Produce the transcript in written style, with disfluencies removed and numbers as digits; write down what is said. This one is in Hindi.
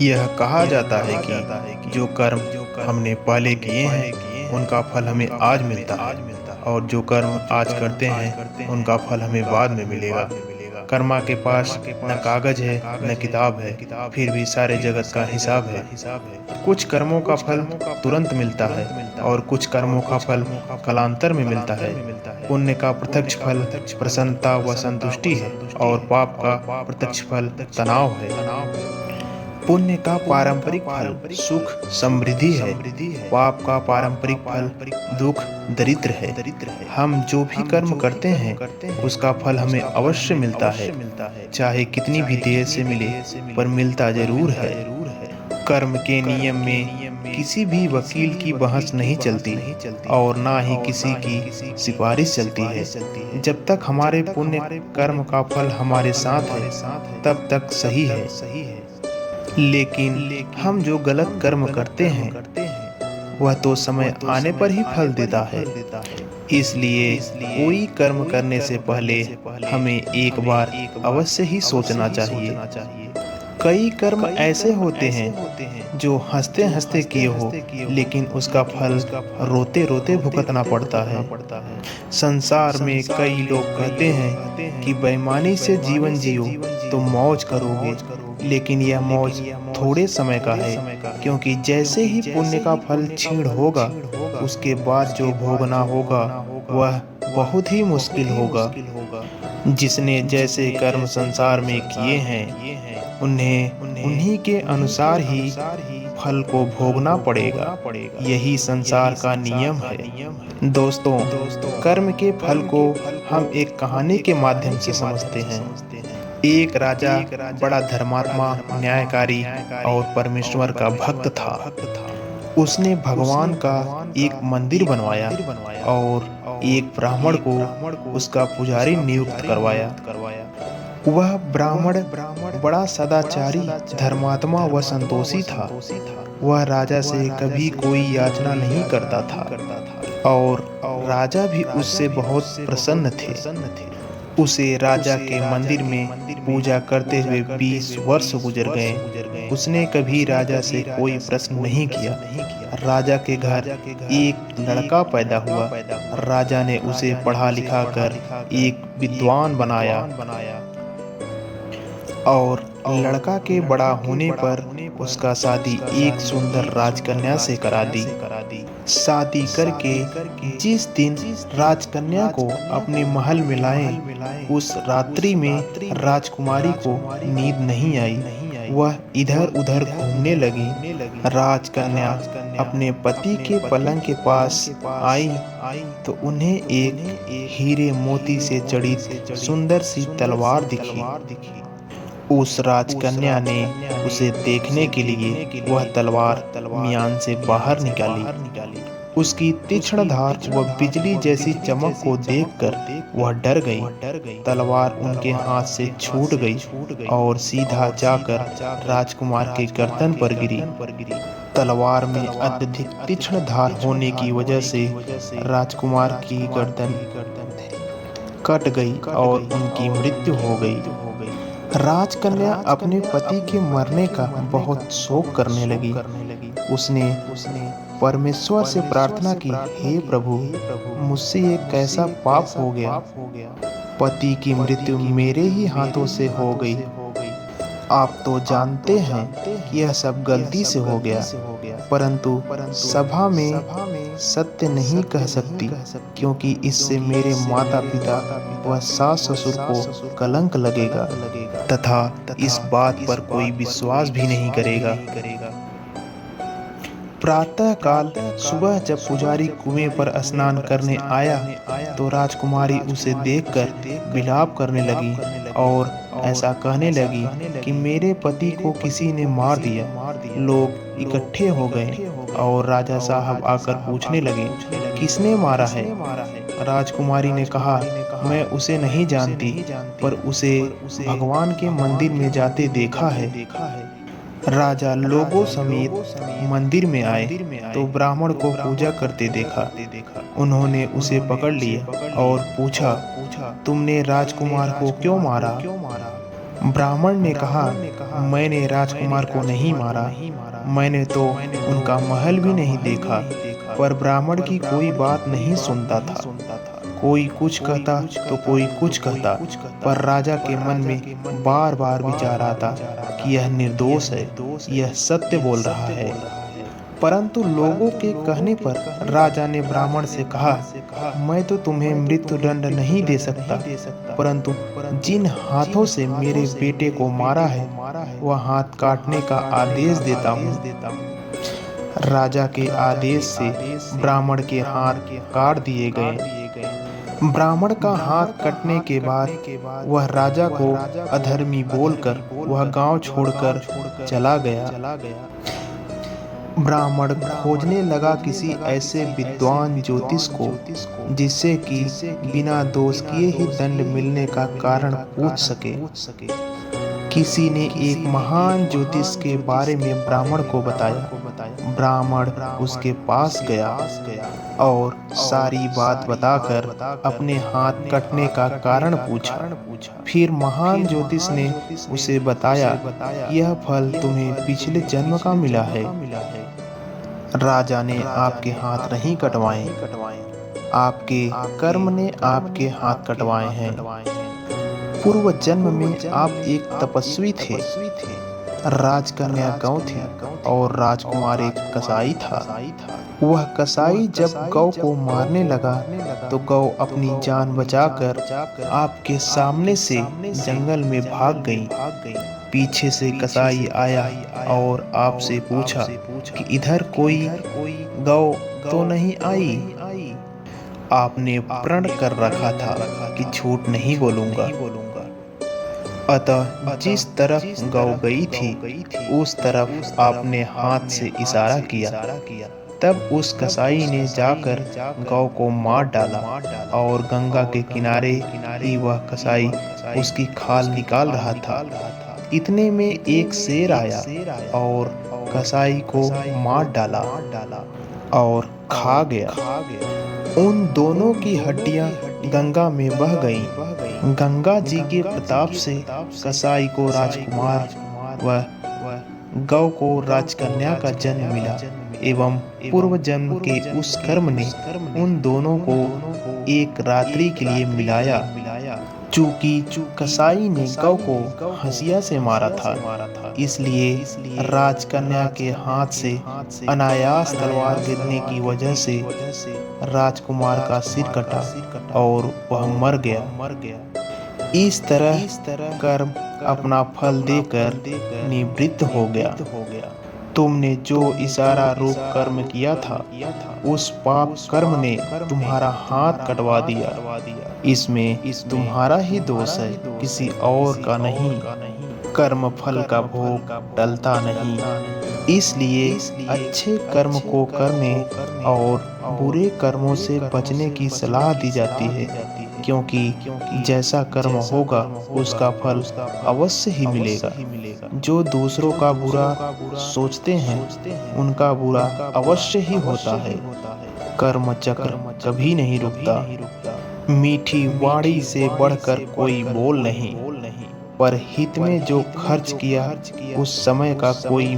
यह कहा जाता है कि जो कर्म हमने पहले किए हैं उनका फल हमें आज मिलता है, और जो कर्म आज करते हैं उनका फल हमें बाद में मिलेगा। कर्मा के पास न कागज है न किताब है, फिर भी सारे जगत का हिसाब है। कुछ कर्मों का फल तुरंत मिलता है और कुछ कर्मों का फल कालांतर में मिलता है। पुण्य का प्रत्यक्ष फल प्रसन्नता व संतुष्टि है, और पाप का प्रत्यक्ष फल तनाव है। पुण्य का पारंपरिक फल सुख समृद्धि है, पाप का पारंपरिक फल दुख दरिद्र है। हम जो भी कर्म करते हैं उसका फल हमें अवश्य मिलता है, चाहे कितनी भी देर से मिले, पर मिलता जरूर है। कर्म के नियम में किसी भी वकील की बहस नहीं चलती, और ना ही किसी की सिफारिश चलती है। जब तक हमारे पुण्य कर्म का फल हमारे साथ है तब तक सही है, लेकिन हम जो गलत कर्म करते हैं वह तो समय आने पर ही फल देता है। इसलिए कोई कर्म करने से पहले हमें एक बार अवश्य ही सोचना चाहिए। कई कर्म ऐसे होते हैं जो हंसते हंसते किए हो, लेकिन उसका फल रोते रोते भुगतना पड़ता है। संसार में कई लोग कहते हैं कि बेईमानी से जीवन जियो तो मौज करोगे, लेकिन यह मौज थोड़े समय का है, क्योंकि जैसे ही पुण्य का फल क्षीण होगा उसके बाद जो भोगना होगा वह बहुत ही मुश्किल होगा। जिसने जैसे कर्म संसार में किए हैं उन्हें उन्हीं के अनुसार ही फल को भोगना पड़ेगा। यही संसार का नियम है। दोस्तों, कर्म के फल को हम एक कहानी के माध्यम से समझते हैं। एक राजा बड़ा धर्मात्मा, न्यायकारी और परमेश्वर का भक्त था। उसने भगवान का एक मंदिर बनवाया और एक ब्राह्मण को उसका पुजारी नियुक्त करवाया। वह ब्राह्मण बड़ा सदाचारी, धर्मात्मा व संतोषी था। वह राजा से कभी कोई याचना नहीं करता था, और राजा भी उससे बहुत प्रसन्न थे। उसे राजा के मंदिर में पूजा करते हुए 20 वर्ष गुजर गए। उसने कभी राजा से कोई प्रश्न नहीं किया। राजा के घर एक लड़का पैदा हुआ। राजा ने उसे पढ़ा लिखा कर एक विद्वान बनाया, और लड़का के बड़ा होने पर उसका शादी एक सुंदर राजकन्या से करा दी। शादी करके जिस दिन राजकन्या को अपने महल में लाए, उस रात्रि में राजकुमारी को नींद नहीं आई। वह इधर उधर घूमने लगी। राजकन्या अपने पति के पलंग के पास आई तो उन्हें एक हीरे मोती से जड़ित सुंदर सी तलवार दिखी। उस राजकन्या ने उसे देखने के लिए वह तलवार म्यान से बाहर निकाली। उसकी तीक्ष्ण धार व बिजली जैसी चमक को देखकर वह डर गई। तलवार उनके हाथ से छूट गई और सीधा जाकर राजकुमार के गर्दन पर गिरी। तलवार में अत्यधिक तीक्ष्ण धार होने की वजह से राजकुमार की गर्दन कट गई और उनकी मृत्यु हो गई। राजकन्या अपने पति के मरने का बहुत शोक करने लगी। उसने परमेश्वर से प्रार्थना की, हे प्रभु, मुझसे ये कैसा पाप हो गया। पति की मृत्यु मेरे ही हाथों से हो गई। आप तो जानते हैं कि यह सब गलती से हो गया, परंतु सभा में सत्य नहीं कह सकती, क्योंकि इससे मेरे माता पिता व सास ससुर को कलंक लगेगा तथा इस बात पर कोई विश्वास भी नहीं करेगा। प्रातः काल सुबह जब पुजारी कुएं पर स्नान करने आया तो राजकुमारी उसे देखकर विलाप करने लगी और ऐसा कहने लगी कि मेरे पति को किसी ने मार दिया। लोग इकट्ठे हो गए और राजा साहब आकर पूछने लगे, किसने मारा है? राजकुमारी ने कहा, मैं उसे नहीं जानती, पर उसे भगवान के मंदिर में जाते देखा है। राजा लोगों समेत मंदिर में आए तो ब्राह्मण को पूजा करते देखा। उन्होंने उसे पकड़ लिया और पूछा, तुमने राजकुमार को क्यों मारा? ब्राह्मण ने कहा, मैंने राजकुमार को नहीं मारा, मैंने तो उनका महल भी नहीं देखा। पर ब्राह्मण की कोई बात नहीं सुनता था। कोई कुछ कहता तो कोई कुछ कहता, पर राजा के मन में बार बार विचार आता कि यह निर्दोष है, यह सत्य बोल रहा है। परंतु लोगों के कहने पर राजा ने ब्राह्मण से कहा, मैं तो तुम्हें मृत्यु दंड नहीं दे सकता, परंतु जिन हाथों से मेरे बेटे को मारा है वह हाथ काटने का आदेश देता हूँ। राजा के आदेश से ब्राह्मण के हाथ काट दिए गए। ब्राह्मण का हाथ कटने के बाद वह राजा को अधर्मी बोलकर वह गांव छोड़कर चला गया। ब्राह्मण खोजने लगा किसी ऐसे विद्वान ज्योतिष को जिससे कि बिना दोष किए ही दंड मिलने का कारण पूछ सके। किसी ने एक महान ज्योतिष के बारे में ब्राह्मण को बताया। ब्राह्मण उसके पास गया और सारी बात बताकर अपने हाथ कटने का कारण पूछा। फिर महान ज्योतिष ने उसे बताया, यह फल तुम्हें पिछले जन्म का मिला है। राजा ने आपके हाथ नहीं कटवाए, आपके कर्म ने आपके हाथ कटवाए हैं। पूर्व जन्म में आप एक तपस्वी थे, राजकन्या गौ थी और राजकुमार एक कसाई था। वह कसाई जब गौ को मारने लगा तो गौ अपनी जान बचाकर आपके सामने से जंगल में भाग गई। पीछे से कसाई आया और आपसे पूछा कि इधर कोई गौ तो नहीं आई। आपने प्रण कर रखा था कि झूठ नहीं बोलूंगा। अतः जिस तरफ गौ गई थी उस तरफ आपने हाथ से इशारा किया। तब उस कसाई ने जाकर गौ को मार डाला और गंगा के किनारे ही वह कसाई उसकी खाल निकाल रहा था। इतने में एक शेर आया और कसाई को मार डाला और खा गया। उन दोनों की हड्डियां गंगा में बह गईं। गंगा जी के प्रताप से कसाई को राजकुमार व गौ को राजकन्या का जन्म मिला एवं पूर्व जन्म के उस कर्म ने उन दोनों को एक रात्रि के लिए मिलाया। चूंकि कसाई ने गौ को हंसिया से मारा था, इसलिए राजकन्या के हाथ से अनायास तलवार गिरने की वजह से राजकुमार का सिर कटा और वह मर गया। इस तरह कर्म अपना फल देकर निवृत्त हो गया। तुमने जो इशारा रूप कर्म किया था उस पाप कर्म ने तुम्हारा हाथ कटवा दिया। इसमें तुम्हारा ही दोष है, किसी और का नहीं। कर्म फल का भोग टलता नहीं, इसलिए अच्छे कर्म को करने और बुरे कर्मों से बचने की सलाह दी जाती है, क्योंकि जैसा कर्म होगा उसका फल अवश्य ही मिलेगा। जो दूसरों का बुरा सोचते हैं उनका बुरा अवश्य ही होता है। कर्म चक्र कभी नहीं रुकता। मीठी वाणी से बढ़कर कोई बोल नहीं, पर हित में जो खर्च किया उस समय का कोई